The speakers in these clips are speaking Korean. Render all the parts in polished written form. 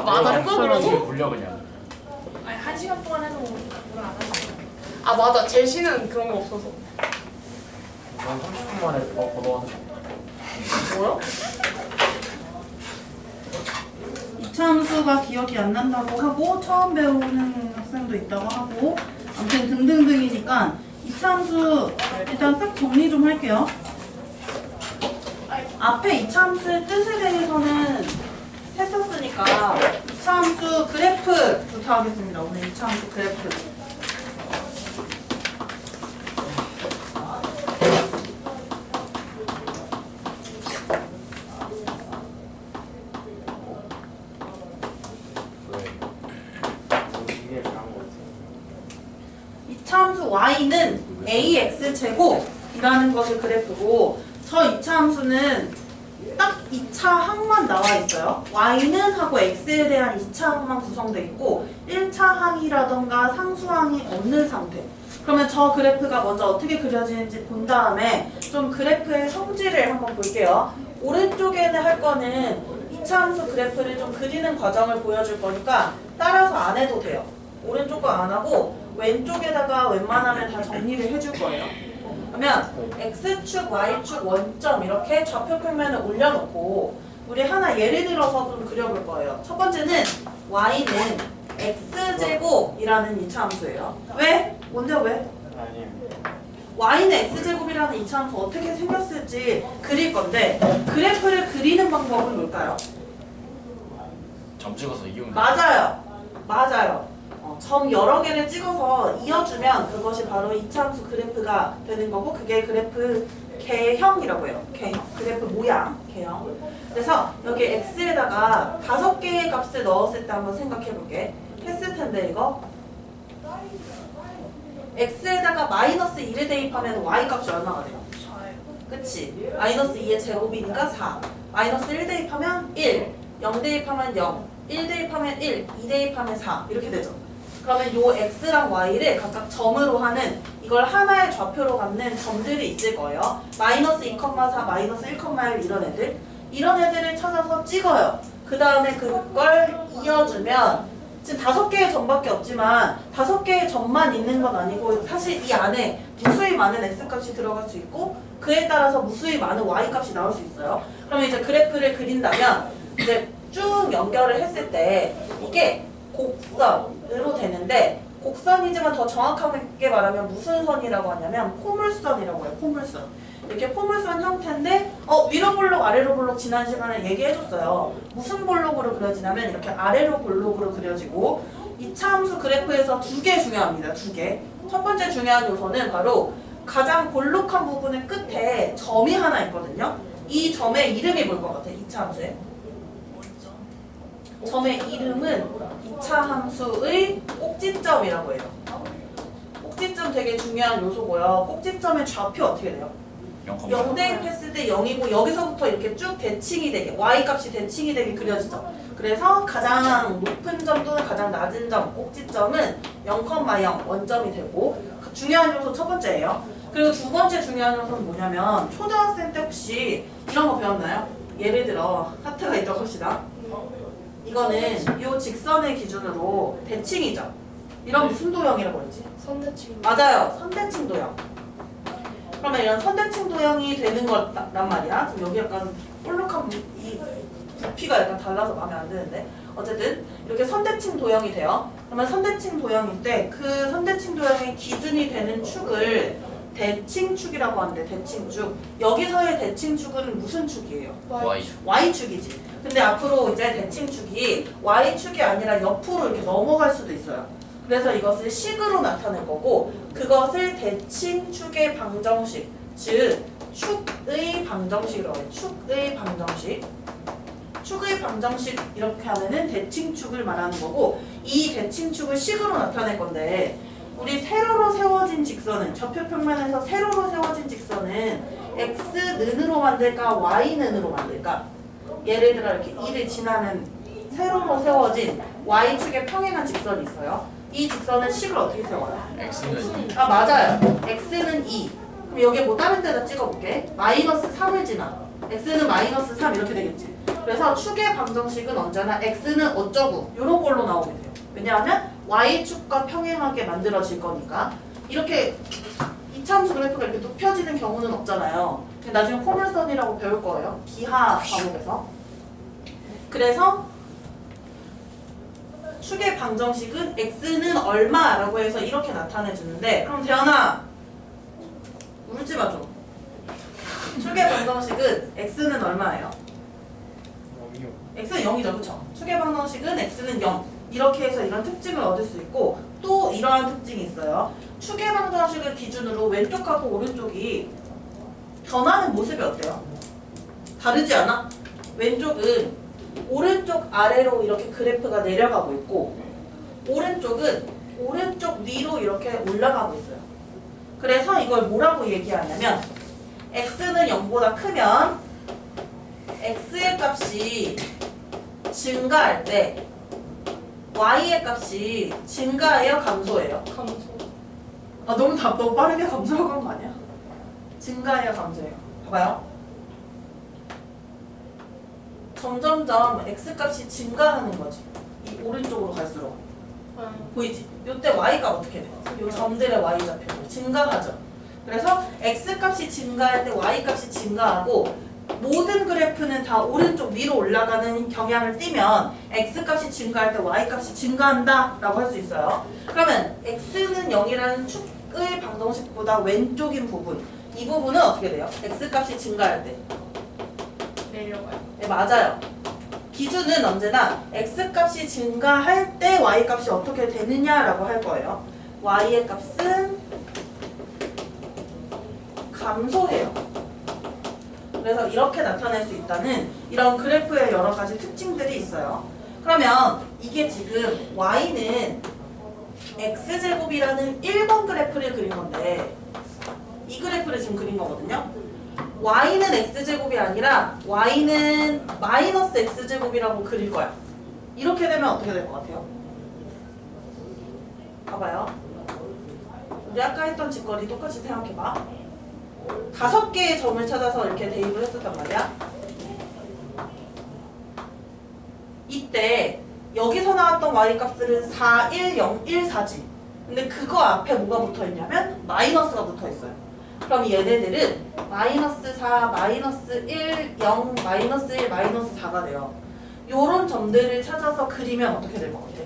맞았어 그러고? 돌려 그냥. 아니 1시간 동안 해도 뭐라 안 하지. 아 맞아 제시는 그런 거 없어서. 난 30분 만에 번호하는 거. 뭐야? 이차함수가 기억이 안 난다고 하고 처음 배우는 학생도 있다고 하고 아무튼 등등등이니까 이차함수 일단 싹 정리 좀 할게요. 앞에 이차함수의 뜻에 대해서는 했었으니까 이차함수 그래프부터 하겠습니다. 오늘 이차함수 그래프. 이차함수 y는 ax제곱이라는 것의 그래프고 저 이차함수는 딱 2차 항만 나와 있어요. y는 하고 x에 대한 2차 항만 구성되어 있고 1차 항이라던가 상수항이 없는 상태. 그러면 저 그래프가 먼저 어떻게 그려지는지 본 다음에 좀 그래프의 성질을 한번 볼게요. 오른쪽에는 할 거는 2차 함수 그래프를 좀 그리는 과정을 보여줄 거니까 따라서 안 해도 돼요. 오른쪽 거 안 하고 왼쪽에다가 웬만하면 다 정리를 해줄 거예요. 그러면 x축, y축, 원점 이렇게 좌표 평면을 올려놓고 우리 하나 예를 들어서 좀 그려볼 거예요. 첫 번째는 y는 x제곱이라는 2차 함수예요. 왜? 뭔데 왜? 아니. y는 x제곱이라는 2차 함수 어떻게 생겼을지 그릴 건데 그래프를 그리는 방법은 뭘까요? 점 찍어서 이으면. 맞아요. 맞아요. 점 여러 개를 찍어서 이어주면 그것이 바로 2차 함수 그래프가 되는 거고 그게 그래프 개형이라고 해요. 개형. 그래프 모양. 개형. 그래서 여기 x에다가 5개의 값을 넣었을 때 한번 생각해 볼게. 했을 텐데 이거 x에다가 마이너스 1을 대입하면 y 값이 얼마가 돼요? 그치? 마이너스 2의 제곱이니까 4. 마이너스 1 대입하면 1. 0 대입하면 0. 1 대입하면 1. 2 대입하면 4. 이렇게 되죠. 그러면 요 x랑 y를 각각 점으로 하는 이걸 하나의 좌표로 갖는 점들이 있을 거예요. 마이너스 2,4, 마이너스 1,1 이런 애들. 이런 애들을 찾아서 찍어요. 그 다음에 그걸 이어주면 지금 5개의 점밖에 없지만 5개의 점만 있는 건 아니고 사실 이 안에 무수히 많은 x값이 들어갈 수 있고 그에 따라서 무수히 많은 y값이 나올 수 있어요. 그러면 이제 그래프를 그린다면 이제 쭉 연결을 했을 때 이게 곡선으로 되는데 곡선이지만 더 정확하게 말하면 무슨 선이라고 하냐면 포물선이라고 해요. 포물선. 이렇게 포물선 형태인데 위로 볼록 아래로 볼록 지난 시간에 얘기해줬어요. 무슨 볼록으로 그려지냐면 이렇게 아래로 볼록으로 그려지고 2차 함수 그래프에서 2개 중요합니다. 2개. 첫 번째 중요한 요소는 바로 가장 볼록한 부분의 끝에 점이 하나 있거든요. 이 점의 이름이 뭘 것 같아? 2차 함수에? 점의 이름은 2차 함수의 꼭지점이라고 해요. 꼭지점 되게 중요한 요소고요. 꼭지점의 좌표 어떻게 돼요? 0 대입했을 때 0이고 여기서부터 이렇게 쭉 대칭이 되게 y값이 대칭이 되게 그려지죠. 그래서 가장 높은 점 또는 가장 낮은 점 꼭지점은 0,0 원점이 되고 중요한 요소 첫 번째예요. 그리고 두 번째 중요한 요소는 뭐냐면 초등학생 때 혹시 이런 거 배웠나요? 예를 들어 하트가 있다고 합시다. 이거는 이 직선의 기준으로 대칭이죠. 이런 무슨 도형이라고 했지? 선대칭. 맞아요. 선대칭 도형. 그러면 이런 선대칭 도형이 되는 거란 말이야. 지금 여기 약간 볼록한 이 부피가 약간 달라서 마음에 안 드는데 어쨌든 이렇게 선대칭 도형이 돼요. 그러면 선대칭 도형일 때 그 선대칭 도형의 기준이 되는 축을 대칭축이라고 하는데 대칭축. 여기서의 대칭축은 무슨 축이에요? Y축이지. 근데 앞으로 이제 대칭축이 Y축이 아니라 옆으로 이렇게 넘어갈 수도 있어요. 그래서 이것을 식으로 나타낼 거고 그것을 대칭축의 방정식, 즉 축의 방정식이라고 해요. 축의 방정식. 축의 방정식 이렇게 하면은 대칭축을 말하는 거고 이 대칭축을 식으로 나타낼 건데 우리 세로로 세워진 직선은 좌표 평면에서 세로로 세워진 직선은 x는으로 만들까 y는으로 만들까? 예를 들어 이렇게 2를 지나는 세로로 세워진 y축에 평행한 직선이 있어요. 이 직선은 식을 어떻게 세워요? x는 맞아요. x는 2. 그럼 여기에 뭐 다른 데다 찍어볼게. 마이너스 3을 지나. x는 마이너스 3 이렇게 되겠지. 그래서 축의 방정식은 언제나 x는 어쩌고 이런 걸로 나오게 돼요. 왜냐하면 y축과 평행하게 만들어질 거니까. 이렇게 이차함수 그래프가 이렇게 눕혀지는 경우는 없잖아요. 나중에 포물선이라고 배울 거예요. 기하 과목에서. 그래서 축의 방정식은 x는 얼마라고 해서 이렇게 나타내 주는데, 그럼 대현아 울지 마 좀. 축의 방정식은 x는 얼마예요? x는 0이죠, 그쵸? 축의 방정식은 x는 0. 이렇게 해서 이런 특징을 얻을 수 있고, 또 이러한 특징이 있어요. 축의 방정식을 기준으로 왼쪽하고 오른쪽이 변하는 모습이 어때요? 다르지 않아? 왼쪽은 오른쪽 아래로 이렇게 그래프가 내려가고 있고, 오른쪽은 오른쪽 위로 이렇게 올라가고 있어요. 그래서 이걸 뭐라고 얘기하냐면, x는 0보다 크면 x의 값이 증가할 때 y의 값이 증가해요, 감소해요? 감소. 아, 너무 빠르게 감소하고 한 거 아니야? 증가해요, 감소해요? 봐봐요. 점점점 x값이 증가하는 거지. 이 오른쪽으로 갈수록. 보이지? 이때 y가 어떻게 돼? 이 점들의 y좌표 증가하죠. 그래서 x값이 증가할 때 y값이 증가하고, 모든 그래프는 다 오른쪽 위로 올라가는 경향을 띠면 x값이 증가할 때 y값이 증가한다 라고 할 수 있어요. 그러면 x는 0이라는 축의 방정식보다 왼쪽인 부분, 이 부분은 어떻게 돼요? x값이 증가할 때 내려가요. 네, 맞아요. 기준은 언제나 x값이 증가할 때 y값이 어떻게 되느냐라고 할 거예요. y의 값은 감소해요. 그래서 이렇게 나타낼 수 있다는 이런 그래프의 여러 가지 특징들이 있어요. 그러면 이게 지금 y는 x제곱이라는 1번 그래프를 그린 건데, 이 그래프를 지금 그린 거거든요. y는 x제곱이 아니라 y는 마이너스 x제곱이라고 그릴 거야. 이렇게 되면 어떻게 될 것 같아요? 봐봐요. 우리 아까 했던 짓거리 똑같이 생각해봐. 5개의 점을 찾아서 이렇게 대입을 했었단 말이야. 이때 여기서 나왔던 y값들은 4, 1, 0, 1, 4지. 근데 그거 앞에 뭐가 붙어있냐면 마이너스가 붙어있어요. 그럼 얘네들은 마이너스 4, 마이너스 1, 0, 마이너스 1, 마이너스 4가 돼요. 요런 점들을 찾아서 그리면 어떻게 될 것 같아?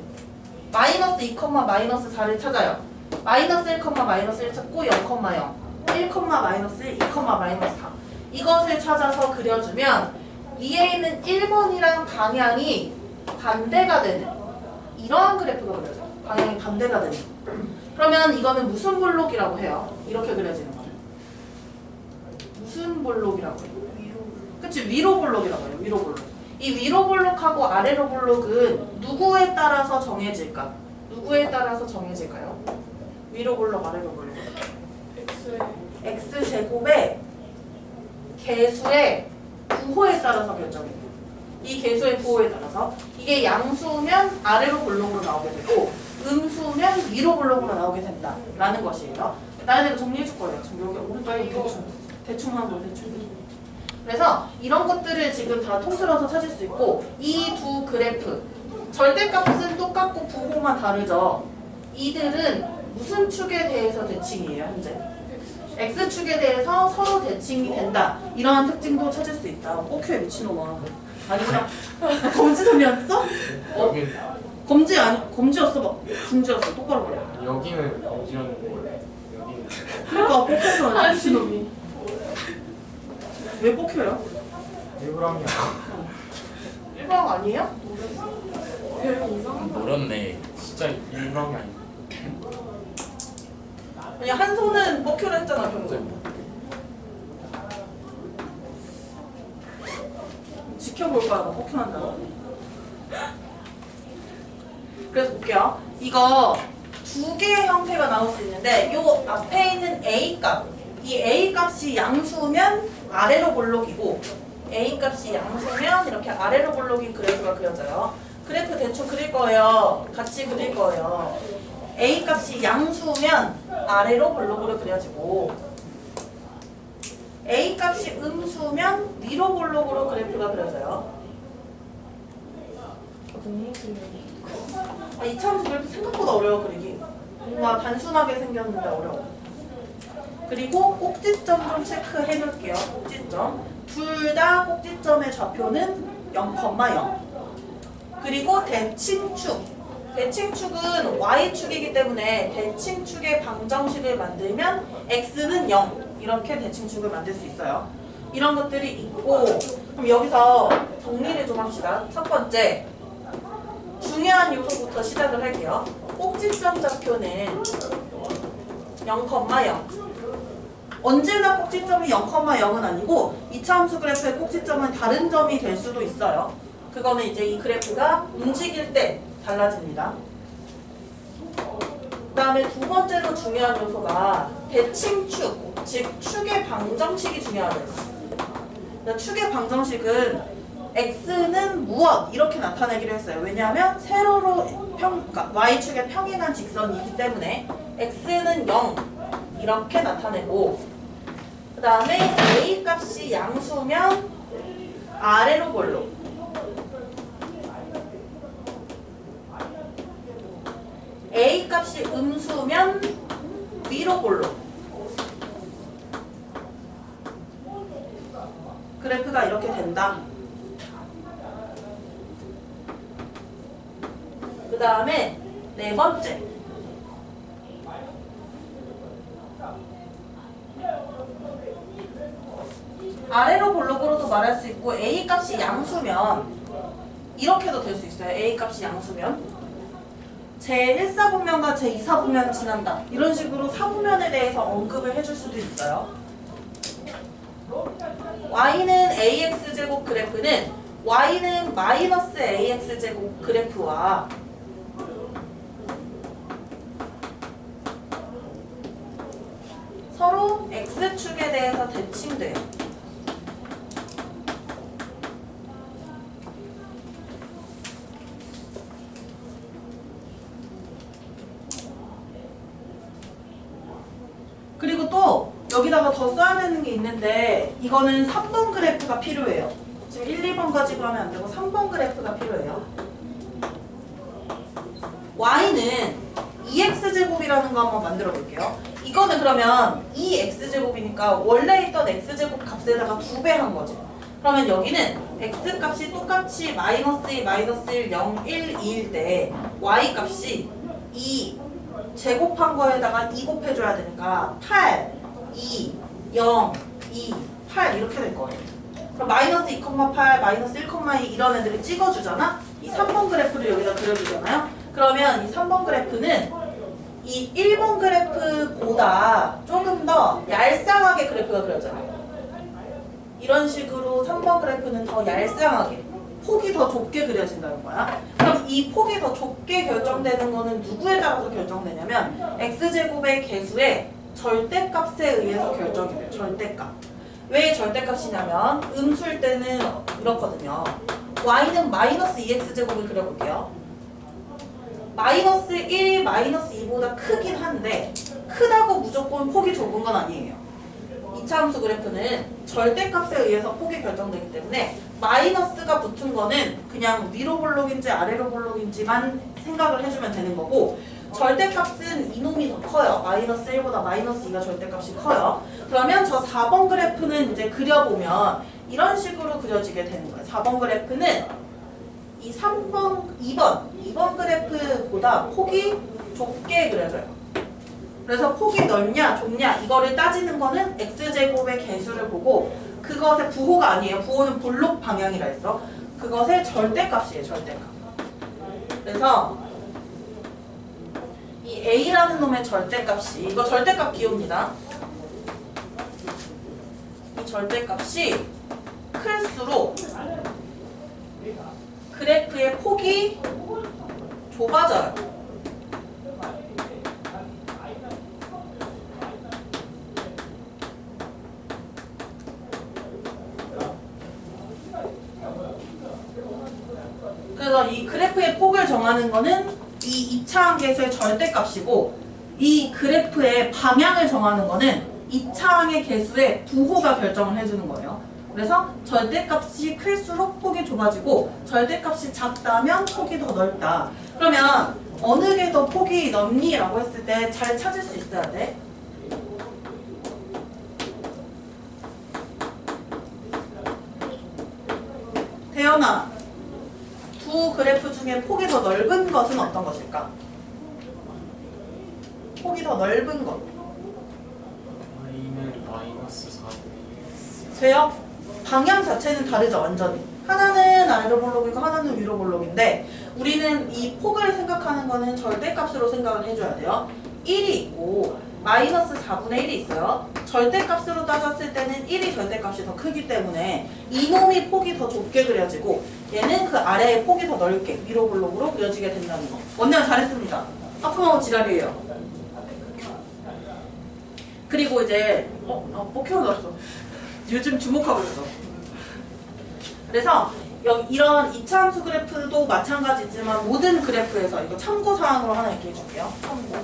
마이너스 2, 마이너스 4를 찾아요. 마이너스 1, 마이너스 1 찾고 0, 0 1, 마이너스 1, 2, 마이너스 4 이것을 찾아서 그려주면 위에 있는 1번이랑 방향이 반대가 되는 이러한 그래프가 그려져. 방향이 반대가 되는. 그러면 이거는 무슨 볼록이라고 해요? 이렇게 그려지는 거예요. 무슨 볼록이라고 해요? 그치, 위로 볼록이라고 해요. 위로 볼록. 이 위로 볼록하고 아래로 볼록은 누구에 따라서 정해질까? 누구에 따라서 정해질까요? 위로 볼록, 아래로 볼록. x제곱의 개수의 부호에 따라서 결정해요. 이 개수의 부호에 따라서 이게 양수면 아래로 볼록으로 나오게 되고, 음수면 위로 볼록으로 나오게 된다라는 것이에요. 나는 정리해줄 거예요. 지금 여기 오른쪽에 대충 한 거 대충. 그래서 이런 것들을 지금 다 통틀어서 찾을 수 있고, 이 두 그래프 절대값은 똑같고 부호만 다르죠. 이들은 무슨 축에 대해서 대칭이에요, 현재? X축에 대해서 서로 대칭이 된다. 이러한 특징도 찾을 수 있다. 꼭해 미친놈아. 아니구나. 검지선이었어? 여긴 검지 아니, 검지였어. 막 중지였어. 똑바로 말해. 여기는 검지였는데 여기는 그러니까 꼭해서 아니 미친놈이. 왜 꼭해요? 일부랑이야. 일방 아니에요? 모르네. 진짜 일부랑이 아니야. 아니 한 손은 뽑기로 했잖아 결국. 지켜볼 거야 너 뽑기한다고. 그래서 볼게요. 이거 두 개의 형태가 나올 수 있는데, 요 앞에 있는 A 값, 이 A 값이 양수면 아래로 볼록이고, A 값이 양수면 이렇게 아래로 볼록인 그래프가 그려져요. 그래프 대충 그릴 거예요. 같이 그릴 거예요. A 값이 양수면 아래로 볼록으로 그려지고, A 값이 음수면 위로 볼록으로 그래프가 그려져요. 공무수열이. 이차함수 그래프 생각보다 어려워 그리기. 뭔가 단순하게 생겼는데 어려워. 그리고 꼭지점 좀 체크해 볼게요. 꼭지점. 둘 다 꼭지점의 좌표는 0,0. 그리고 대칭축. 대칭축은 y축이기 때문에 대칭축의 방정식을 만들면 x는 0. 이렇게 대칭축을 만들 수 있어요. 이런 것들이 있고, 그럼 여기서 정리를 좀 합시다. 첫 번째, 중요한 요소부터 시작을 할게요. 꼭지점 좌표는 0,0. 언제나 꼭지점이 0,0은 아니고 이차함수 그래프의 꼭지점은 다른 점이 될 수도 있어요. 그거는 이제 이 그래프가 움직일 때 달라집니다. 그 다음에 두 번째로 중요한 요소가 대칭축, 즉 축의 방정식이 중요하다. 축의 방정식은 x는 무엇 이렇게 나타내기로 했어요. 왜냐하면 세로로 그러니까 y축의 평행한 직선이기 때문에 x는 0 이렇게 나타내고, 그 다음에 a 값이 양수면 아래로 볼록, a 값이 음수면 위로 볼록. 그래프가 이렇게 된다. 그 다음에 네 번째, 아래로 볼록으로도 말할 수 있고 a 값이 양수면 이렇게도 될 수 있어요. a 값이 양수면 제1사분면과 제2사분면 지난다. 이런 식으로 사분면에 대해서 언급을 해줄 수도 있어요. y는 ax제곱 그래프는 y는 마이너스 ax제곱 그래프와 서로 x축에 대해서 대칭돼요. 그리고 또 여기다가 더 써야 되는 게 있는데, 이거는 3번 그래프가 필요해요. 지금 1, 2번 가지고 하면 안 되고 3번 그래프가 필요해요. y는 2x제곱이라는 거 한번 만들어 볼게요. 이거는 그러면 2x제곱이니까 원래 있던 x제곱 값에다가 2배 한 거지. 그러면 여기는 x값이 똑같이 마이너스 2, 마이너스 1, 0, 1, 2일 때 y값이 2 제곱한 거에다가 2 곱해줘야 되니까 8, 2, 0, 2, 8 이렇게 될 거예요. 그럼 마이너스 2,8, 마이너스 1,2 이런 애들을 찍어주잖아? 이 3번 그래프를 여기다 그려주잖아요? 그러면 이 3번 그래프는 이 1번 그래프보다 조금 더 얄쌍하게 그래프가 그려져요. 이런 식으로 3번 그래프는 더 얄쌍하게, 폭이 더 좁게 그려진다는 거야. 그럼 이 폭이 더 좁게 결정되는 거는 누구에 따라서 결정되냐면 x제곱의 개수의 절대값에 의해서 결정이 돼요. 절대값. 왜 절대값이냐면 음수일 때는 이렇거든요. y는 마이너스 2x제곱을 그려볼게요. 마이너스 1, 마이너스 2보다 크긴 한데 크다고 무조건 폭이 좁은 건 아니에요. 이차함수 그래프는 절대값에 의해서 폭이 결정되기 때문에 마이너스가 붙은 거는 그냥 위로 볼록인지 아래로 볼록인지만 생각을 해주면 되는 거고, 절대값은 이놈이 더 커요. 마이너스 1보다 마이너스 2가 절대값이 커요. 그러면 저 4번 그래프는 이제 그려보면 이런 식으로 그려지게 되는 거예요. 4번 그래프는 이 2번 그래프보다 폭이 좁게 그려져요. 그래서 폭이 넓냐 좁냐 이거를 따지는 거는 x제곱의 개수를 보고, 그것의 부호가 아니에요. 부호는 볼록 방향이라 했어. 그것의 절대값이에요. 절대값. 그래서 이 a라는 놈의 절대값이, 이거 절대값 기호입니다. 이 절대값이 클수록 그래프의 폭이 좁아져요. 그래서 이 그래프의 폭을 정하는 거는 이 2차 항계수의 절대값이고, 이 그래프의 방향을 정하는 거는 2차 항의 개수의 부호가 결정을 해주는 거예요. 그래서 절대값이 클수록 폭이 좁아지고 절대값이 작다면 폭이 더 넓다. 그러면 어느 게 더 폭이 넓니? 라고 했을 때 잘 찾을 수 있어야 돼. 태연아, 두 그래프 중에 폭이 더 넓은 것은 어떤 것일까? 폭이 더 넓은 것. y는 마이너스 4분의 돼요? 방향 자체는 다르죠, 완전히. 하나는 아래로 볼록이고 하나는 위로 볼록인데 우리는 이 폭을 생각하는 거는 절대값으로 생각을 해줘야 돼요. 1이 있고 마이너스 4분의 1이 있어요. 절대값으로 따졌을 때는 1이 절대값이 더 크기 때문에 이놈이 폭이 더 좁게 그려지고 얘는 그 아래의 폭이 더 넓게 위로 볼록으로 그려지게 된다는 거. 원장 잘했습니다. 하품하고 지랄이에요. 그리고 이제 뽑혀 올랐어. 요즘 주목하고 있어. 그래서 이런 이차함수 그래프도 마찬가지지만 모든 그래프에서 이거 참고사항으로 하나 이렇게 해줄게요. 참고.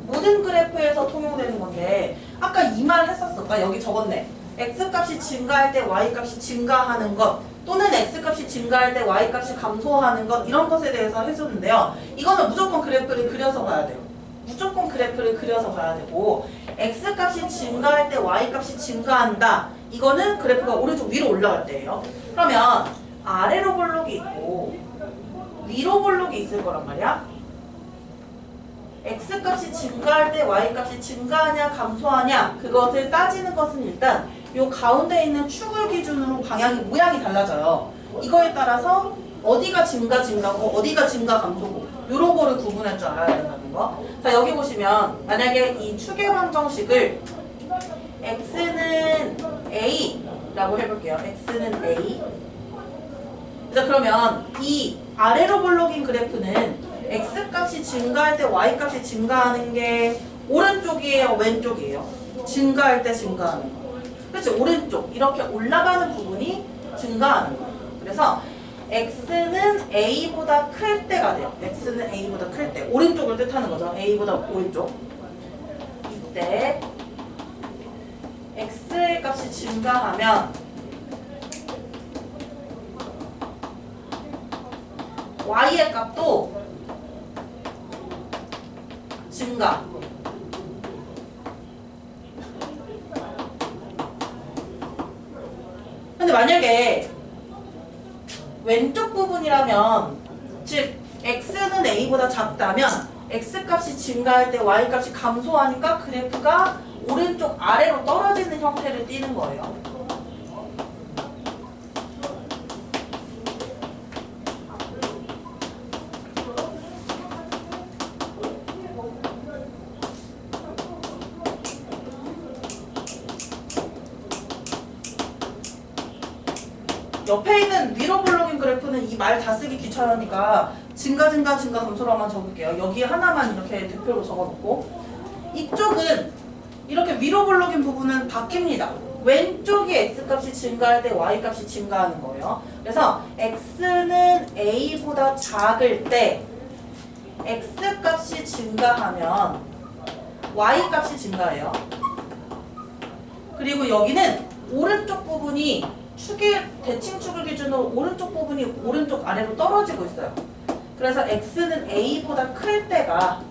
모든 그래프에서 통용되는 건데 아까 이 말 했었어. 나 여기 적었네. x값이 증가할 때 y값이 증가하는 것 또는 x값이 증가할 때 y값이 감소하는 것 이런 것에 대해서 해줬는데요. 이거는 무조건 그래프를 그려서 봐야 돼요. 무조건 그래프를 그려서 봐야 되고 x값이 증가할 때 y값이 증가한다. 이거는 그래프가 오른쪽 위로 올라갈 때예요. 그러면 아래로 볼록이 있고 위로 볼록이 있을 거란 말이야. x값이 증가할 때 y값이 증가하냐 감소하냐 그것을 따지는 것은 일단 요 가운데 있는 축을 기준으로 모양이 달라져요. 이거에 따라서 어디가 증가고 어디가 증가 감소고 요런 거를 구분할 줄 알아야 된다는 거. 자 여기 보시면 만약에 이 축의 방정식을 x는 a라고 해볼게요. x는 a. 자 그러면 이 아래로 볼록인 그래프는 x값이 증가할 때 y값이 증가하는 게 오른쪽이에요? 왼쪽이에요? 증가할 때 증가하는 거. 그렇지? 오른쪽. 이렇게 올라가는 부분이 증가하는 거. 그래서 x는 a보다 클 때가 돼요. x는 a보다 클 때. 오른쪽을 뜻하는 거죠. a보다 오른쪽. 이때 x의 값이 증가하면 y의 값도 증가. 근데 만약에 왼쪽 부분이라면 즉 x는 a보다 작다면 x값이 증가할 때 y값이 감소하니까 그래프가 오른쪽 아래로 떨어지는 형태를 띠는 거예요. 옆에 있는 위로 볼록인 그래프는 이 말 다 쓰기 귀찮으니까 증가 감소로만 적을게요. 여기 하나만 이렇게 대표로 적어놓고 이쪽은 이렇게 위로 볼록인 부분은 바뀝니다. 왼쪽이 x값이 증가할 때 y값이 증가하는 거예요. 그래서 x는 a보다 작을 때 x값이 증가하면 y값이 증가해요. 그리고 여기는 오른쪽 부분이 대칭축을 기준으로 오른쪽 부분이 오른쪽 아래로 떨어지고 있어요. 그래서 x는 a보다 클 때가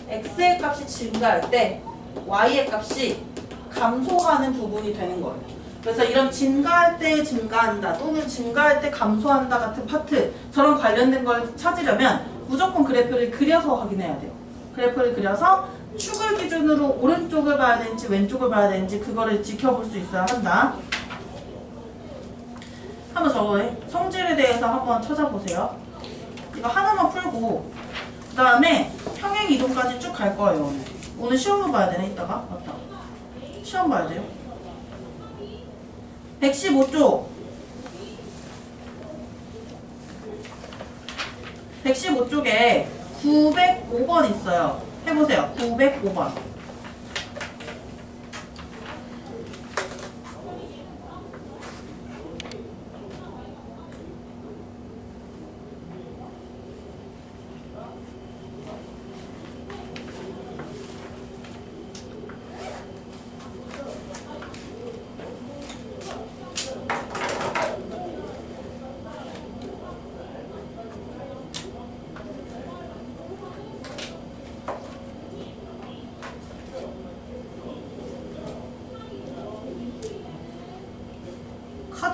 x의 값이 증가할 때 y의 값이 감소하는 부분이 되는 거예요. 그래서 이런 증가할 때 증가한다 또는 증가할 때 감소한다 같은 파트 저런 관련된 걸 찾으려면 무조건 그래프를 그려서 확인해야 돼요. 그래프를 그려서 축을 기준으로 오른쪽을 봐야 되는지 왼쪽을 봐야 되는지 그거를 지켜볼 수 있어야 한다. 한번 저거에 성질에 대해서 한번 찾아보세요. 이거 하나만 풀고 그 다음에 평행 이동까지 쭉 갈 거예요. 오늘 시험을 봐야 되네 이따가. 맞다. 시험 봐야 돼요. 115쪽 115쪽에 905번 있어요. 해보세요. 905번.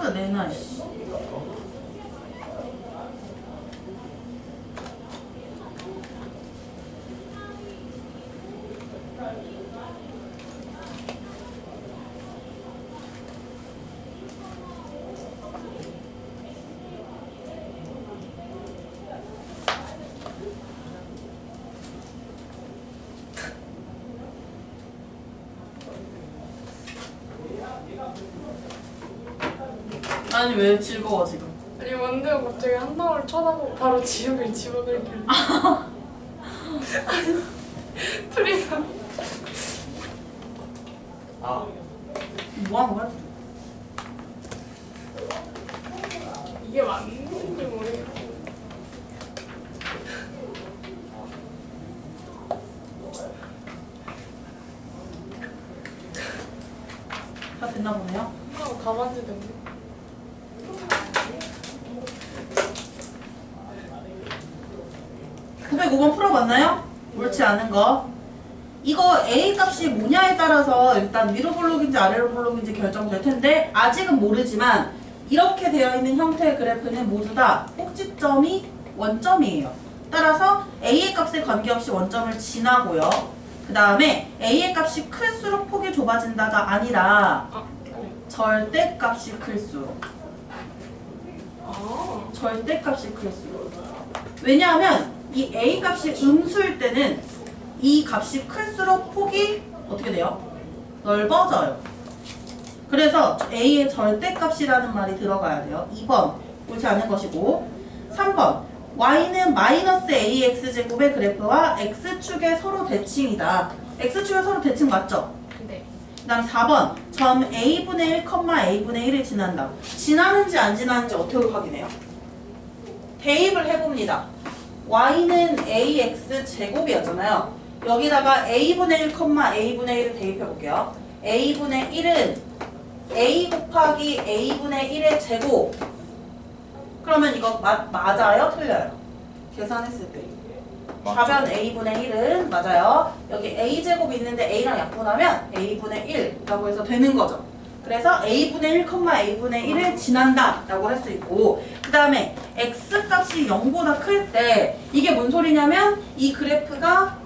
짜증 내나 씨. 아니 왜 즐거워 지금? 아니 원대가 갑자기 한나를 쳐다보고 바로 지우개 집어들길래 둘이서 아, 뭐 하는 거야? 이게 맞는지 모르겠어. 다 됐나 보네요. 한나가 다 만지던데. 905번 풀어봤나요? 옳지 않은 거. 이거 A 값이 뭐냐에 따라서 일단 위로 볼록인지 아래로 볼록인지 결정될 텐데 아직은 모르지만 이렇게 되어 있는 형태의 그래프는 모두 다 꼭지점이 원점이에요. 따라서 A의 값에 관계없이 원점을 지나고요. 그 다음에 A의 값이 클수록 폭이 좁아진다가 아니라 절대값이 클수록 절대값이 클수록 왜냐하면 이 A 값이 음수일 때는 이 값이 클수록 폭이 어떻게 돼요? 넓어져요. 그래서 A의 절대값이라는 말이 들어가야 돼요. 2번 옳지 않은 것이고 3번 Y는 마이너스 AX제곱의 그래프와 X축의 서로 대칭이다. X축의 서로 대칭 맞죠? 네. 그 다음 4번 점 A분의 1, A분의 1을 지난다. 지나는지 안 지나는지 어떻게 확인해요? 대입을 해봅니다. Y는 AX 제곱이었잖아요. 여기다가 A분의 1, A분의 1을 대입해볼게요. A분의 1은 A 곱하기 A분의 1의 제곱. 그러면 이거 맞아요? 틀려요? 계산했을 때. 답변 A분의 1은 맞아요. 여기 A제곱이 있는데 A랑 약분하면 A분의 1라고 해서 되는 거죠. 그래서 A분의 1, A분의 1을 지난다 라고 할 수 있고 그 다음에 X값이 0보다 클 때 이게 뭔 소리냐면 이 그래프가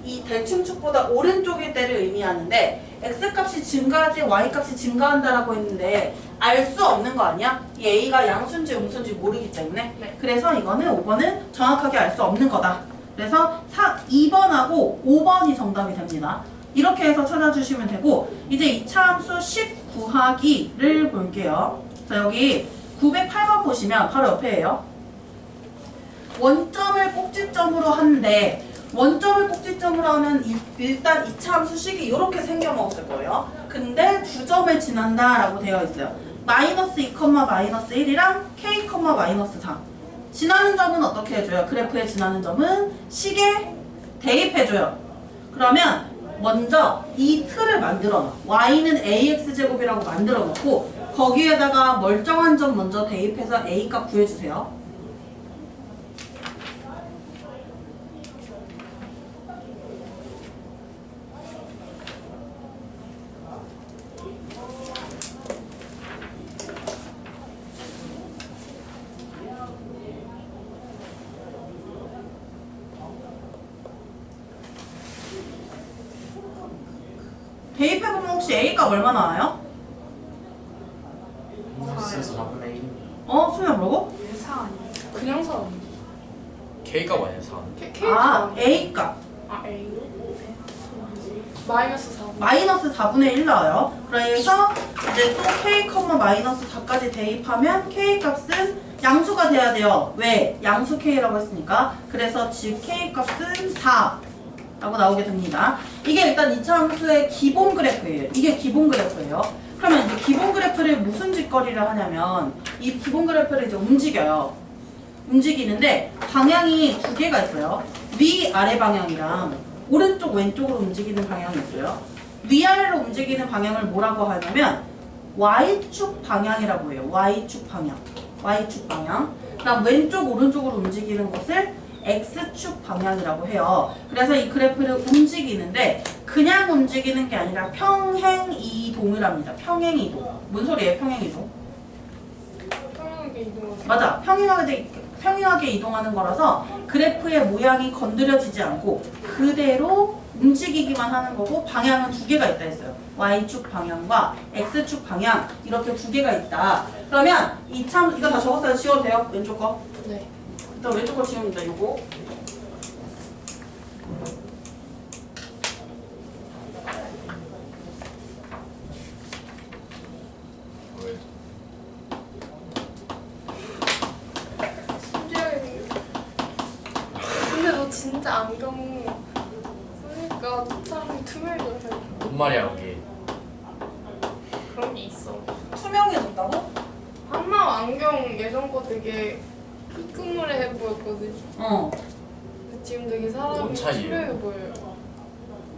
이 대칭축보다 오른쪽일 때를 의미하는데 X값이 증가할 때 Y값이 증가한다라고 했는데 알 수 없는 거 아니야? 이 A가 양수인지 음수인지 모르기 때문에 네. 그래서 이거는 5번은 정확하게 알 수 없는 거다. 그래서 2번하고 5번이 정답이 됩니다. 이렇게 해서 찾아주시면 되고 이제 이차함수 10 구하기를 볼게요. 자 여기 908번 보시면 바로 옆에예요. 원점을 꼭지점으로 하는데 원점을 꼭지점으로 하면 일단 이차함수 식이 이렇게 생겨먹었을 거예요. 근데 두 점을 지난다 라고 되어 있어요. 마이너스 2, 마이너스 1이랑 K, 마이너스 4 지나는 점은 어떻게 해줘요? 그래프에 지나는 점은 식에 대입해줘요. 그러면 먼저 이 틀을 만들어 놔. Y는 AX제곱이라고 만들어 놓고 거기에다가 멀쩡한 점 먼저 대입해서 A값 구해주세요. 대입해보면 혹시 A값 얼마 나와요? 마이너스 4분의 1. 수야 뭐라고? 사 아니에요? 그냥 사 아니에요? K값 아니야 4. 아 A값 아 A? 마이너스 4. 마이너스 4분의 1 나와요. 그래서 이제 또 K, 마이너스 4까지 대입하면 K값은 양수가 돼야 돼요. 왜? 양수 K라고 했으니까. 그래서 즉 K값은 4 라고 나오게 됩니다. 이게 일단 이차 함수의 기본 그래프예요. 이게 기본 그래프예요. 그러면 이제 기본 그래프를 무슨 짓거리를 하냐면 이 기본 그래프를 이제 움직여요. 움직이는데 방향이 두 개가 있어요. 위, 아래 방향이랑 오른쪽, 왼쪽으로 움직이는 방향이 있어요. 위아래로 움직이는 방향을 뭐라고 하냐면 Y축 방향이라고 해요. Y축 방향. Y축 방향. 그다음 왼쪽, 오른쪽으로 움직이는 것을 X축 방향이라고 해요. 그래서 이 그래프를 움직이는데 그냥 움직이는 게 아니라 평행이동을 합니다. 평행이동. 뭔 소리예요? 평행이동. 이동하죠. 맞아. 평행하게 이동하는 거라서 그래프의 모양이 건드려지지 않고 그대로 움직이기만 하는 거고 방향은 두 개가 있다 했어요. Y축 방향과 X축 방향 이렇게 두 개가 있다. 그러면 이거 다 적었어요. 지워도 돼요? 왼쪽 거. 네. 일단 왼쪽 거 지웁니다. 요거. 왜? 심지어 근데 너 진짜 안경 쓰니까 사람이 투명해져서 뭔 말이야 그게? 그런 게 있어. 투명해졌다고? 한나 안경 예전 거 되게 희끄무레해 보였거든. 어. 근데 지금 되게 사람이 뭔 차이예요? 투명해 보여요.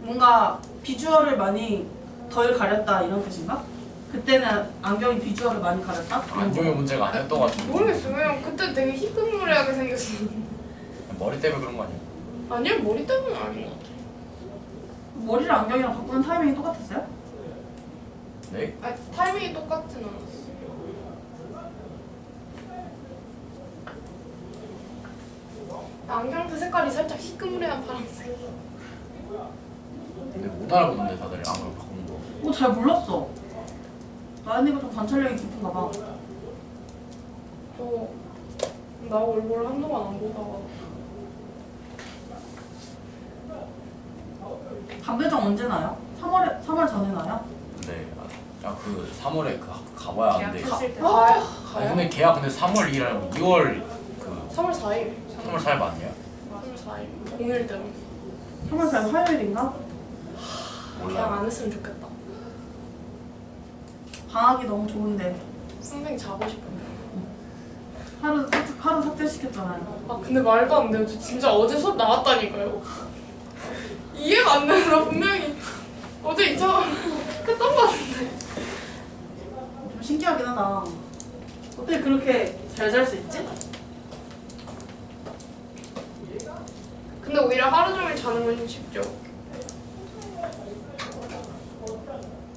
뭔가 비주얼을 많이 덜 가렸다 이런 뜻인가? 그때는 안경이 비주얼을 많이 가렸다? 안경의 문제가 아니었던 것 같은데. 모르겠어. 왜냐면 그때 되게 희끄무레하게 생겼어. 머리 때문에 그런 거 아니야? 아니야, 머리 때문은 아닌 것 같아. 머리를 안경이랑 바꾸는 타이밍이 똑같았어요? 네? 아니, 타이밍이 똑같진 않았어. 안경테 색깔이 살짝 희끄무레한 파란색. 근데 못 알아보는데 다들 안경 바꾸는 거. 잘 몰랐어. 나연이가 좀 관찰력이 깊은가 봐. 나 얼굴 한동안 안 보다가. 담배정 언제 나요? 3월 전에 나요? 네. 그 3월에 가봐야 하는데. 계약했을 때 아니 근데 걔가 근데 3월 2일이라면 2월 그 3월 4일. 3월 4일 맞냐? 3월 4일. 공일 때문에. 3월 4일 화요일인가? 그냥 몰라. 안 했으면 좋겠다. 방학이 너무 좋은데 선생님 자고 싶은데. 하루 삭제시켰잖아요. 아 근데 말도 안 돼요. 저 진짜 어제 수업 나왔다니까요. 이해가 안 돼요. 나 분명히 어제 2차원 했던 거 같은데. 좀 신기하긴 하다. 어떻게 그렇게 잘 잘 수 있지? 근데 오히려 하루 종일 자는 건 쉽죠.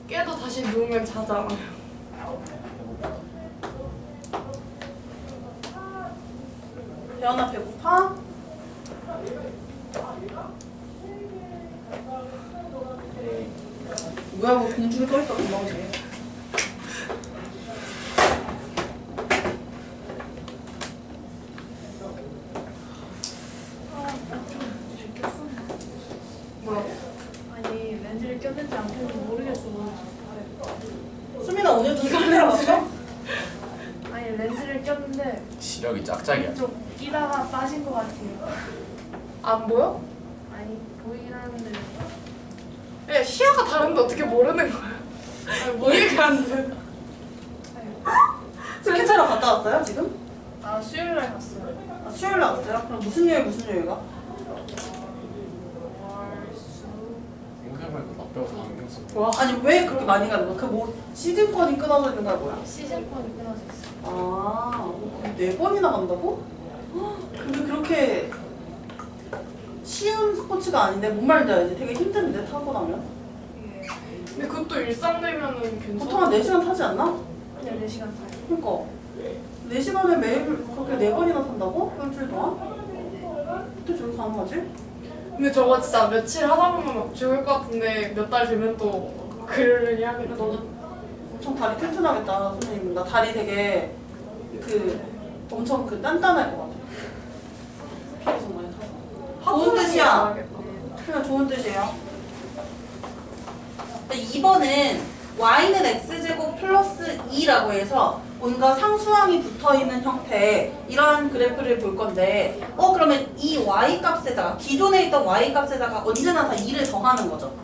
깨도 다시 누우면 자잖아. 배연아 배고파? 뭐야 뭐 공중에 떠있다 금방지. 뭐라고? 아니 렌즈를 꼈는지 안 꼈는지 모르겠어. 수민아 오늘 카메라 왔어? 아니 렌즈를 꼈는데 시력이 짝짝이야. 좀 끼다가 빠진 것 같아요. 안 보여? 아니 보이긴 하는데 야 시야가 다른데 어떻게 모르는 거야? 아니, 이해가 안 돼. 스킨체로 갔다 왔어요 지금? 아 수요일날 갔어요. 아, 수요일 날 갔어요? 그럼 무슨 요일 가? 생각해보니까 나 빼고서 안경 쓰고. 와. 아니 왜 그렇게 많이 가는 거야? 그 뭐 시즌권이 끊어져 있는 거야 뭐야? 시즌권이 끊어져 있어. 아, 4번이나 간다고? 근데 그렇게 쉬운 스포츠가 아닌데 뭔 말인지 알지? 되게 힘든데 타고 나면? 이게 근데 그것도 일상 되면은 괜찮아. 보통 한 4시간 타지 않나? 그냥 4시간 타요. 그러니까 4시간에 매일 그렇게 4번이나 탄다고? 일주일 동안? 어떻게 저기 가능하지? 근데 저거 진짜 며칠 하다 보면 막 죽을 것 같은데 몇 달 되면 또 그러려니 하겠다. 너는 엄청 다리 튼튼하겠다 선생님. 나 다리 되게 엄청 단단할 것 같아. 계속 많이 타서. 좋은 뜻이야. 그냥 좋은 뜻이에요. 2번은 y는 x제곱 플러스 2라고 해서 뭔가 상수항이 붙어있는 형태의 이러한 그래프를 볼 건데 그러면 이 y값에다가 기존에 있던 y값에다가 언제나 다 2를 더하는 거죠.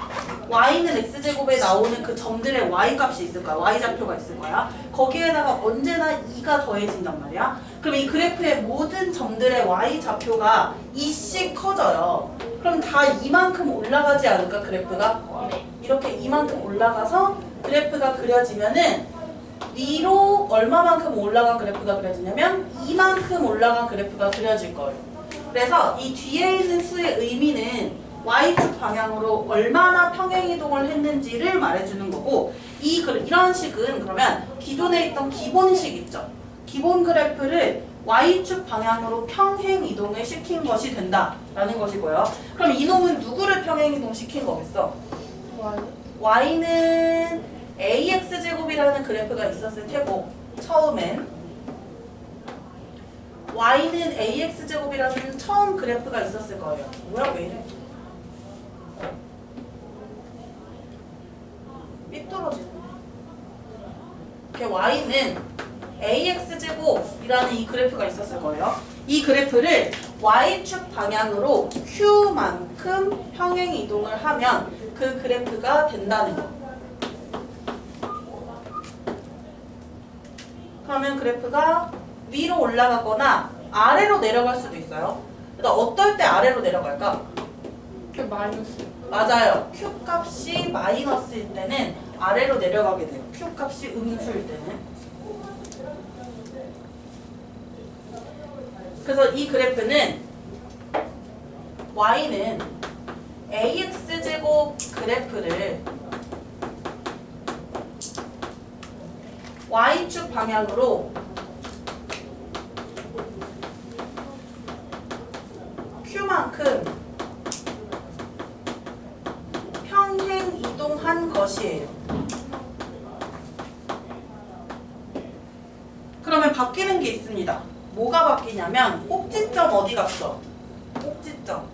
y는 x제곱에 나오는 그 점들의 y값이 있을 거야. y좌표가 있을 거야. 거기에다가 언제나 2가 더해진단 말이야. 그럼 이 그래프의 모든 점들의 y좌표가 2씩 커져요. 그럼 다 이만큼 올라가지 않을까 그래프가? 이렇게 이만큼 올라가서 그래프가 그려지면은 위로 얼마만큼 올라간 그래프가 그려지냐면 이만큼 올라간 그래프가 그려질 거예요. 그래서 이 뒤에 있는 수의 의미는 y축 방향으로 얼마나 평행이동을 했는지를 말해주는 거고 이런 식은 그러면 기존에 있던 기본식 있죠. 기본 그래프를 y축 방향으로 평행 이동을 시킨 것이 된다라는 것이고요. 그럼 이놈은 누구를 평행 이동시킨 거겠어? y는 ax제곱이라는 그래프가 있었을 테고 처음엔 y는 ax제곱이라는 처음 그래프가 있었을 거예요. 뭐야 왜 이래? 삐뚤어지네. 이렇게 y는 ax제곱이라는 이 그래프가 있었을 거예요. 이 그래프를 y축 방향으로 q만큼 평행 이동을 하면 그 그래프가 된다는 거. 그러면 그래프가 위로 올라가거나 아래로 내려갈 수도 있어요. 그러니까 어떨 때 아래로 내려갈까? 그 마이너스. 맞아요. q 값이 마이너스일 때는 아래로 내려가게 돼요. q 값이 음수일 때는. 그래서 이 그래프는 y는 ax제곱 그래프를 y축 방향으로 q만큼 평행 이동한 것이에요. 그러면 바뀌는 게 있습니다. 뭐가 바뀌냐면 꼭지점 어디 갔어? 꼭지점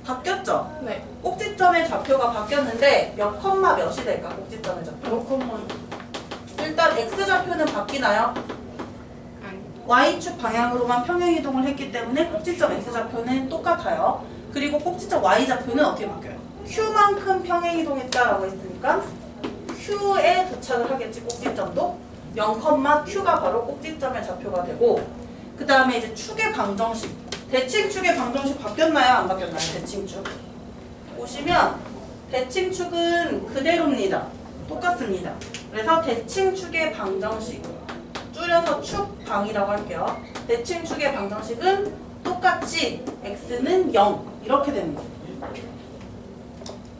바뀌었죠? 네. 꼭지점의 좌표가 바뀌었는데 몇 컴마 몇이 될까? 꼭지점의 좌표. 로컴만. 일단 x좌표는 바뀌나요? 아니. y축 방향으로만 평행이동을 했기 때문에 꼭지점 x좌표는 똑같아요. 그리고 꼭지점 y좌표는 어떻게 바뀌어요? q만큼 평행이동했다라고 했으니까 q에 도착을 하겠지. 꼭지점도 0,q가 바로 꼭지점의 좌표가 되고, 그 다음에 이제 축의 방정식, 대칭축의 방정식 바뀌었나요? 안 바뀌었나요? 대칭축 보시면 대칭축은 그대로입니다. 똑같습니다. 그래서 대칭축의 방정식, 줄여서 축방이라고 할게요. 대칭축의 방정식은 똑같이 x는 0 이렇게 되는 거예요.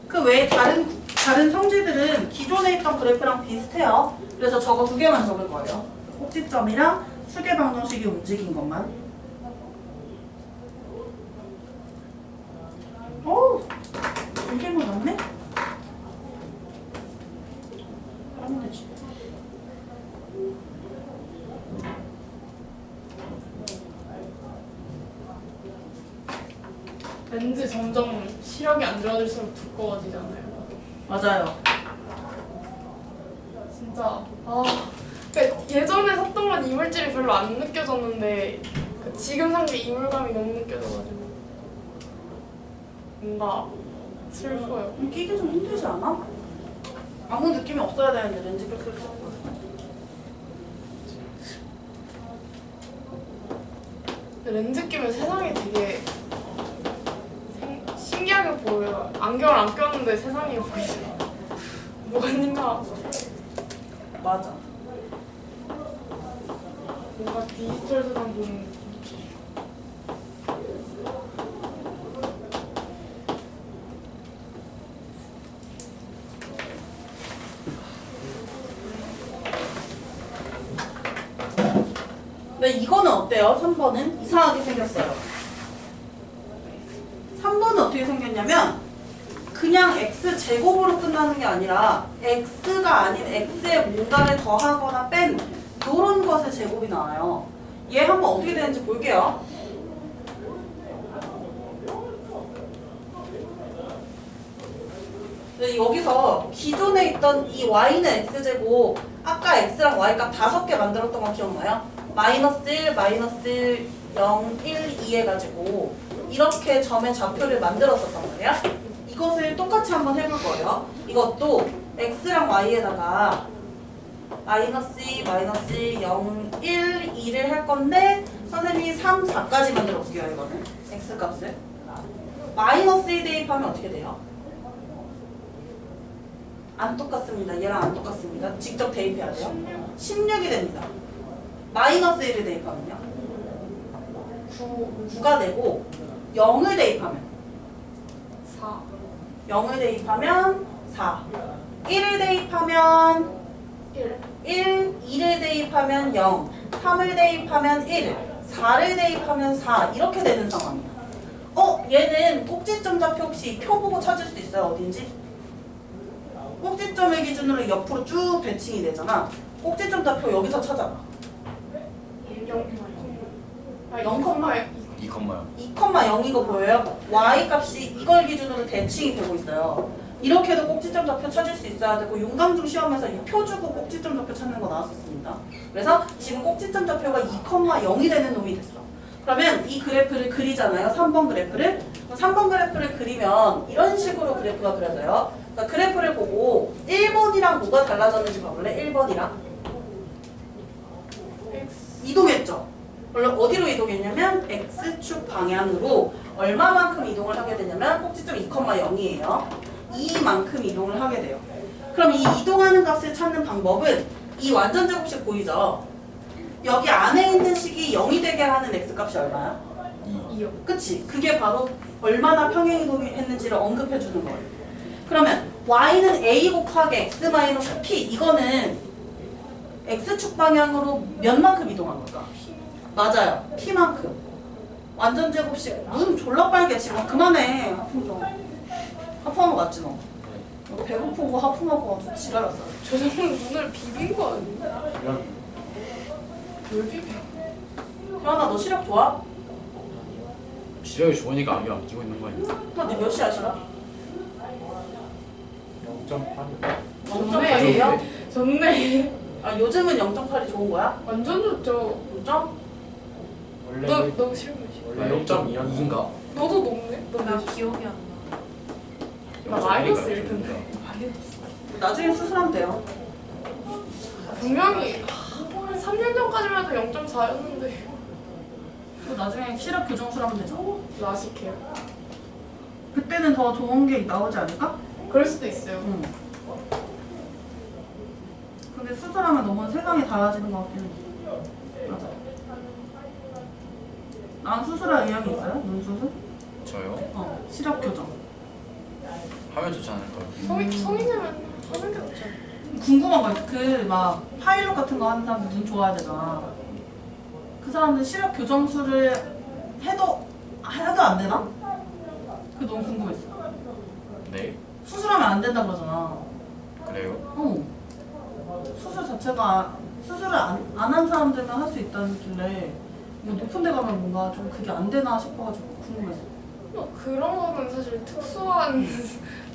그 외에 다른 성질들은 기존에 있던 그래프랑 비슷해요. 그래서 저거 두 개만 적을 거예요. 꼭지점이랑 축의 방정식이 움직인 것만. 오, 이게 뭐 났네? 하면 되지. 렌즈 점점 시력이 안 좋아질수록 두꺼워지잖아요. 맞아요. 진짜 그러니까 예전에 샀던 건 이물질이 별로 안 느껴졌는데 지금 산 게 이물감이 너무 느껴져가지고 뭔가 슬퍼요. 끼기 좀 힘들지 않아? 아무 느낌이 없어야 되는데 렌즈 꼈을 때. 근데 렌즈 끼면 세상이 되게 신기하게 보여요. 안경을 안 꼈는데 세상이 보이죠. 뭐가 있나? 맞아. 뭔가 디지털 세상 보는 느낌. 네, 이거는 어때요? 3번은 이상하게 생겼어요. 3번은 어떻게 생겼냐면 그냥 x제곱으로 끝나는 게 아니라 x가 아닌 x에 뭔가를 더하거나 뺀 이런 것의 제곱이 나와요. 얘 한번 어떻게 되는지 볼게요. 네, 여기서 기존에 있던 이 y는 x제곱, 아까 x랑 y값 5개 만들었던 거 기억나요? 마이너스 1, 마이너스 1, 0, 1, 2 해가지고 이렇게 점의 좌표를 만들었었단 말이야. 이것을 똑같이 한번 해볼 거예요. 이것도 x랑 y에다가 마이너스 2, 마이너스 1, 0, 1, 2를 할 건데 선생님이 3, 4까지 만들어 볼게요. 이거는 x값을 마이너스 1 대입하면 어떻게 돼요? 안 똑같습니다. 얘랑 안 똑같습니다. 직접 대입해야 돼요. 16이 됩니다. 마이너스 1을 대입하면요? 9가 되고 0을 대입하면 4. 0을 대입하면 4. 1을 대입하면 1. 1, 2를 대입하면 0, 3을 대입하면 1, 4를 대입하면 4 이렇게 되는 상황이야. 얘는 꼭지점 좌표 혹시 표 보고 찾을 수 있어요? 어딘지? 꼭지점을 기준으로 옆으로 쭉 배칭이 되잖아. 꼭지점 좌표 여기서 찾아봐. 2,0. 2,0 이거 보여요? y 값이 이걸 기준으로 대칭이 되고 있어요. 이렇게도 꼭지점 좌표 찾을 수 있어야 되고 윤곽중 시험에서 이 표 주고 꼭지점 좌표 찾는 거 나왔었습니다. 그래서 지금 꼭지점 좌표가 2,0이 되는 놈이 됐어. 그러면 이 그래프를 그리잖아요. 3번 그래프를. 3번 그래프를 그리면 이런 식으로 그래프가 그려져요. 그러니까 그래프를 보고 1번이랑 뭐가 달라졌는지 봐볼래? 1번이랑 이동했죠. 원래 어디로 이동했냐면 X축 방향으로 얼마만큼 이동을 하게 되냐면 꼭지점 2,0이에요. 이만큼 이동을 하게 돼요. 그럼 이 이동하는 값을 찾는 방법은 이 완전제곱식 보이죠? 여기 안에 있는 식이 0이 되게 하는 X값이 얼마야? 2요. 그치? 그게 바로 얼마나 평행이동했는지를 언급해주는 거예요. 그러면 Y는 A 곱하기 X-P 이거는 X축 방향으로 몇만큼 이동한 걸까? 맞아요. P만큼. 완전제곱식. 눈 졸라 빨개 지금. 그만해. 하품 좀. 하품한 거 맞지 너? 너 배고프고 하품하고 아주 지랄났어. 저 정도는 눈을 비빈 거 아니야? 이런 뭘 비벼? 태연아 너 시력 좋아? 시력이 좋으니까 아기 안 끼고 있는 거 아니야? 너네 몇 시야 시력? 0.8. 0.8이에요? 좋네. 아 요즘은 0.8이 좋은 거야? 완전 좋죠. 5점? 원래 너 실물. 원래 0.2였는데 2인가? 너도 높네. 나 기억이 안 나. 나 마이너스일 텐데. 나중에 수술하면 돼요. 분명히 3년 전까지만 해도 0.4였는데 또 나중에 시력 교정술하면 되죠. 라식해요. 그때는 더 좋은 게 나오지 않을까? 그럴 수도 있어요. 응. 근데 수술하면 너무 세상이 달라지는 것 같긴 해. 맞아. 난 수술할 의향이 있어요? 눈 수술? 저요? 시력 교정. 하면 좋지 않을까요? 성인이면 하는 게 낫죠. 궁금한 거 있어. 그 막 파일럿 같은 거 하는 사람들 눈 좋아야 되잖아. 그 사람들 시력 교정술을 해도 안 되나? 그게 너무 궁금했어. 네? 수술하면 안 된다 그러잖아. 그래요? 수술 자체가 수술을 안 한 사람들만 할 수 있다길래 뭐 높은 데 가면 뭔가 좀 그게 안 되나 싶어가지고 궁금했어. 그런 거는 사실 특수한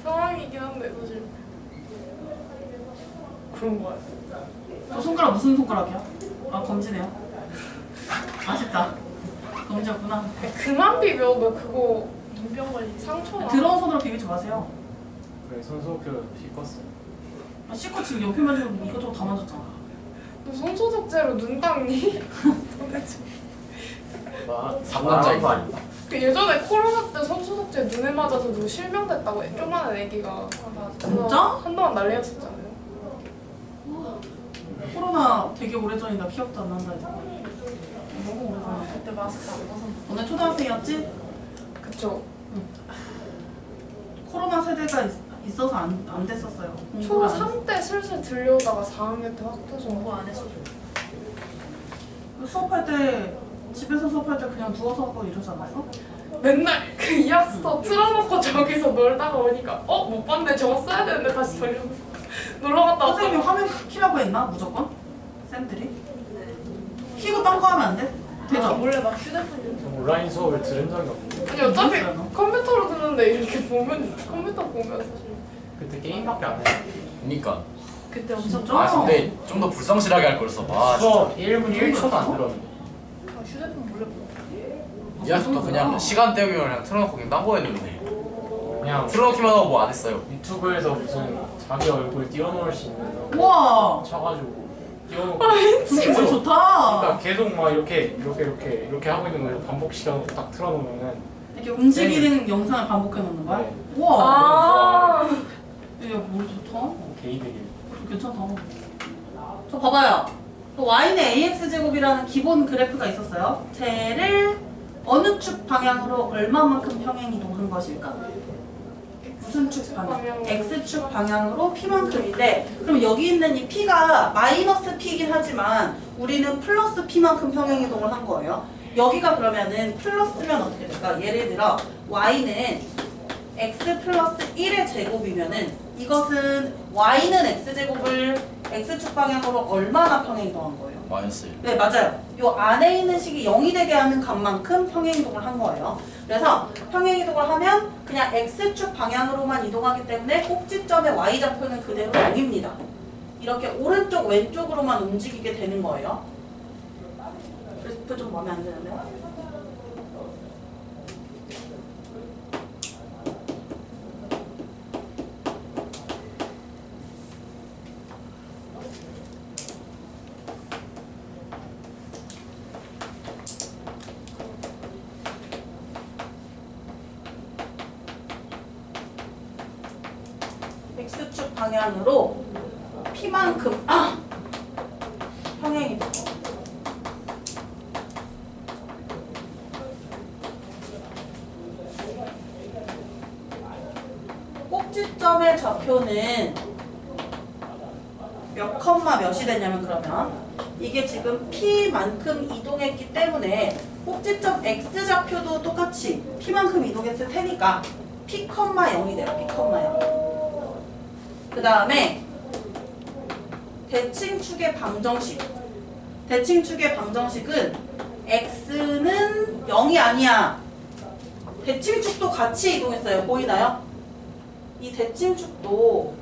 상황이긴 한데 사실 그런 거 같아요. 저 손가락 무슨 손가락이야? 아 검지네요. 아쉽다. 검지였구나. 그만 비벼. 너 그거 눈병 걸리. 상처나. 더러운 손으로 비비지 마세요. 그래 손소독제로 씻었어요. 아, 씻고 지금 옆에 만지고 이것저것 다 만졌잖아. 너 손소독제로 눈 닦니? 도대체. 상남자 거 아닌가? 그 예전에 코로나 때 손소독제 눈에 맞아서 누구 실명됐다고 조그마한 애기가 진짜? 한동안 난리였었잖아요. 코로나 되게 오래전이다. 기억도 안 난다 이제. 너무 오래전이야. 그때 마스크 안 벗었는데. 너네 초등학생이었지? 그쵸. 코로나 세대가 있어서 안 됐었어요. 공부를 안 했어. 초3 때 슬슬 들려오다가 4학년 때 확 터져. 공부 안 했어. 그 수업할 때 집에서 수업할 때 그냥 누워서 하고 이러지 않았어? 맨날 그 이학서 틀어놓고 저기서 놀다가 오니까 못 봤네. 저거 써야 되는데 다시 돌려서 놀러 갔다 선생님이 왔다가 화면 키라고 했나? 무조건? 쌤들이? 키고 딴 거 하면 안 돼? 되죠? 원래 막 휴대폰 저 온라인 수업을 들은 적이 없는데 아니 어차피 있어요, 너? 컴퓨터로 듣는데 이렇게 보면 컴퓨터 보면 사실 그때 게임밖에 안 했어요. 그니까. 그때 엄청 진짜? 아 근데 좀 더 불성실하게 할 거였어. 아 진짜. 수업 1분 1초도 안 들었는데 휴대폰 몰래 보고. 이학습도 그냥 시간 때우기로 그냥 틀어놓고 그냥 딴 거 했는데 그냥 틀어놓기만 하고 뭐 안 했어요. 유튜브에서 무슨 자기 얼굴 띄워놓을 수 있는 거 우와! 쳐가지고 띄워놓고 근데 머리 좋다! 그러니까 계속 막 이렇게 하고 있는 걸 반복시켜놓고 딱 틀어놓으면은 이렇게 움직이는 영상을 반복해 놓는 거야? 네. 우와! 아 야, 머리 좋다? 게이들이 저 괜찮다. 저 봐봐요. 또 y는 ax제곱이라는 기본 그래프가 있었어요. 쟤를 어느 축 방향으로 얼마만큼 평행 이동한 것일까? 무슨 축 방향? X축 방향으로 P만큼인데 그럼 여기 있는 이 P가 마이너스 P이긴 하지만 우리는 플러스 P만큼 평행이동을 한 거예요. 여기가 그러면은 플러스면 어떻게 될까? 예를 들어 Y는 X 플러스 1의 제곱이면은 이것은 Y는 X제곱을 X축 방향으로 얼마나 평행이동한 거예요? 마이너스 1. 네, 맞아요. 요 안에 있는 식이 0이 되게 하는 값만큼 평행이동을 한 거예요. 그래서 평행이동을 하면 그냥 X축 방향으로만 이동하기 때문에 꼭지점의 Y좌표는 그대로 0입니다. 이렇게 오른쪽 왼쪽으로만 움직이게 되는 거예요. 그래서 좀 마음에 안 드는데? X축 방향으로 P만큼 평행이동. 꼭지점의 좌표는 몇 컴마 몇이 되냐면 그러면 이게 지금 P만큼 이동했기 때문에 꼭지점 X좌표도 똑같이 P만큼 이동했을 테니까 P, 0이 돼요. P, 0. 그 다음에 대칭축의 방정식. 대칭축의 방정식은 x는 0이 아니야. 대칭축도 같이 이동했어요. 보이나요? 이 대칭축도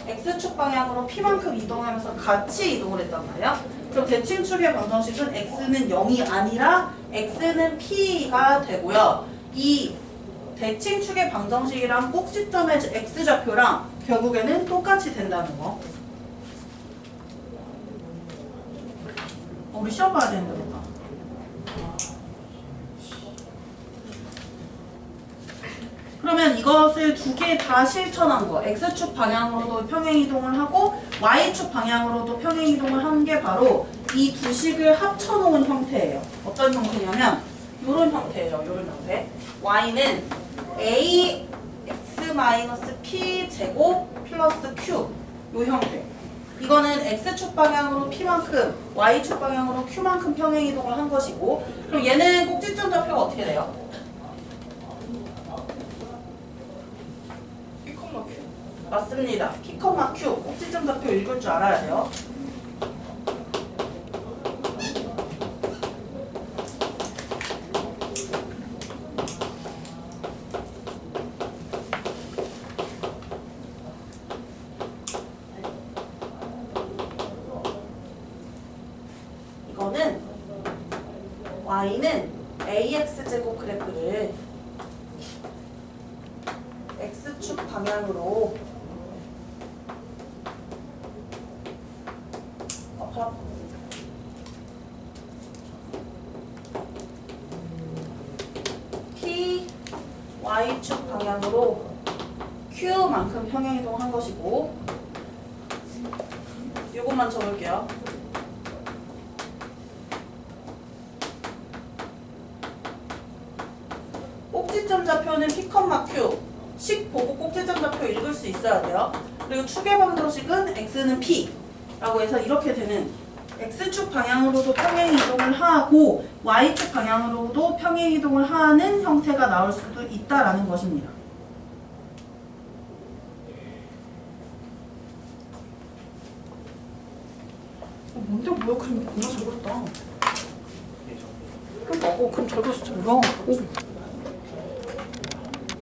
x축 방향으로 p만큼 이동하면서 같이 이동을 했단 말이야. 그럼 대칭축의 방정식은 x는 0이 아니라 x는 p가 되고요. 이 대칭축의 방정식이랑 꼭지점의 x좌표랑 결국에는 똑같이 된다는 거. 우리 시험 봐야 되는데 뭔가. 그러면 이것을 두 개 다 실천한 거. X축 방향으로도 평행이동을 하고 Y축 방향으로도 평행이동을 한 게 바로 이 두 식을 합쳐놓은 형태예요. 어떤 형태냐면 이런 형태예요. 이런 형태. Y는 ax-p 제곱 플러스 q 요 형태. 이거는 x축 방향으로 p만큼 y축 방향으로 q만큼 평행이동을 한 것이고 그럼 얘는 꼭지점 좌표가 어떻게 돼요? P, Q. 맞습니다. p, q 꼭지점 좌표 읽을 줄 알아야 돼요. 이거는 y는 ax제곱 그래프를 x축 방향으로 p y축 방향으로 q만큼 평행이동한 것이고 이것만 적을게요. 꼭지점 좌표는 P, Q. 식 보고 꼭지점 좌표 읽을 수 있어야 돼요. 그리고 축의 방정식은 X는 P 라고 해서 이렇게 되는 X축 방향으로도 평행이동을 하고 Y축 방향으로도 평행이동을 하는 형태가 나올 수도 있다라는 것입니다. 뭔데 뭐야? 그림 겁나 잘 그렸다. 그럼 잘 그렸어. 뭐야?